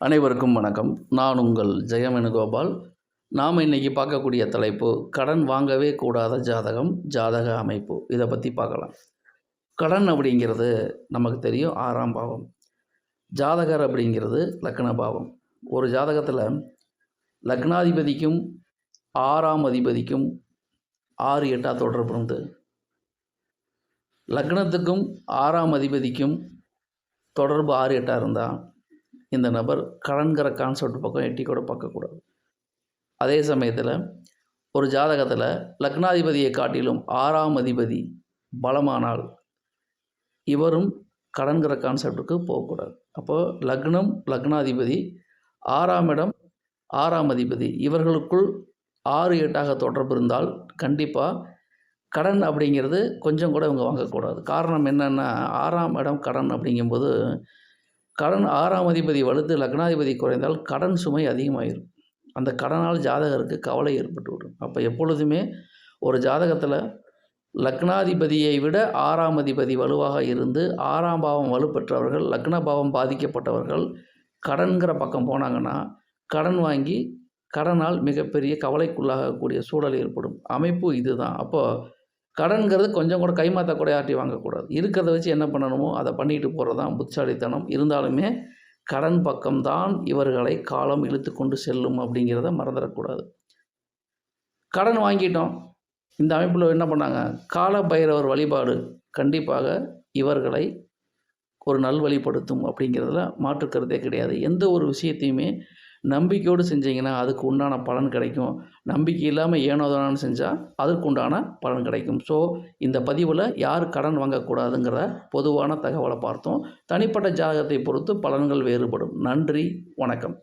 அனைவருக்கும் வணக்கம். நான் உங்கள் ஜெயவேணுகோபால். நாம் இன்றைக்கி பார்க்கக்கூடிய தலைப்பு கடன் வாங்கவே கூடாத ஜாதகம், ஜாதக அமைப்பு. இதை பற்றி பார்க்கலாம். கடன் அப்படிங்கிறது நமக்கு தெரியும் 6ஆம் பாவம். ஜாதகர் அப்படிங்கிறது லக்ன பாவம். ஒரு ஜாதகத்தில் லக்னாதிபதிக்கும் 6ஆம் அதிபதிக்கும் 6 8 தொடர்பு உண்டு. லக்னத்துக்கும் 6ஆம் அதிபதிக்கும் தொடர்பு 6 8 இருந்தால் இந்த நபர் கடன்கிற கான்செப்ட் பக்கம் எட்டி கூட பார்க்கக்கூடாது. அதே சமயத்தில் ஒரு ஜாதகத்தில் லக்னாதிபதியை காட்டிலும் 6ஆம் அதிபதி பலமானால் இவரும் கடன்கிற கான்செப்டுக்கு போகக்கூடாது. அப்போது லக்னம், லக்னாதிபதி, 6ஆம் இடம், 6ஆம் அதிபதி இவர்களுக்குள் 6 8 தொடர்பு இருந்தால் கண்டிப்பாக கடன் அப்படிங்கிறது கொஞ்சம் கூட இவங்க வாங்கக்கூடாது. காரணம் என்னென்னா 6ஆம் இடம் கடன் அப்படிங்கும்போது கடன் 6ஆம் அதிபதி வலுத்து லக்னாதிபதி குறைந்தால் கடன் சுமை அதிகமாகிடும். அந்த கடனால் ஜாதகருக்கு கவலை ஏற்பட்டுவிடும். அப்போ எப்பொழுதுமே ஒரு ஜாதகத்தில் லக்னாதிபதியை விட 6ஆம் அதிபதி வலுவாக இருந்து 6ஆம் பாவம் வலுப்பெற்றவர்கள், லக்ன பாவம் பாதிக்கப்பட்டவர்கள் கடன்கிற பக்கம் போனாங்கன்னா கடன் வாங்கி கடனால் மிகப்பெரிய கவலைக்குள்ளாகக்கூடிய சூழல் ஏற்படும். அமைப்பு இதுதான். அப்போது கடன்கிறது கொஞ்சம் கூட கைமாற்ற கூட யார்ட்டையும் வாங்கக்கூடாது. இருக்கிறத வச்சு என்ன பண்ணணுமோ அதை பண்ணிட்டு போகிறது தான் புத்திசாலித்தனம். இருந்தாலுமே கடன் பக்கம்தான் இவர்களை காலம் இழுத்து கொண்டு செல்லும் அப்படிங்கிறத மறந்துடக்கூடாது. கடன் வாங்கிட்டோம். இந்த அமைப்பில் என்ன பண்ணாங்க, கால பைரவர் வழிபாடு கண்டிப்பாக இவர்களை ஒரு நல்வழிப்படுத்தும் அப்படிங்கிறதுல மாற்றுக்கருத்தே கிடையாது. எந்த ஒரு விஷயத்தையுமே நம்பிக்கையோடு செஞ்சிங்கன்னா அதுக்கு உண்டான பலன் கிடைக்கும். நம்பிக்கை இல்லாமல் ஏனோதானு செஞ்சால் அதற்கு உண்டான பலன் கிடைக்கும். ஸோ இந்த பதிவில் யார் கடன் வாங்கக்கூடாதுங்கிற பொதுவான தகவலை பார்த்தோம். தனிப்பட்ட ஜாதகத்தை பொறுத்து பலன்கள் வேறுபடும். நன்றி, வணக்கம்.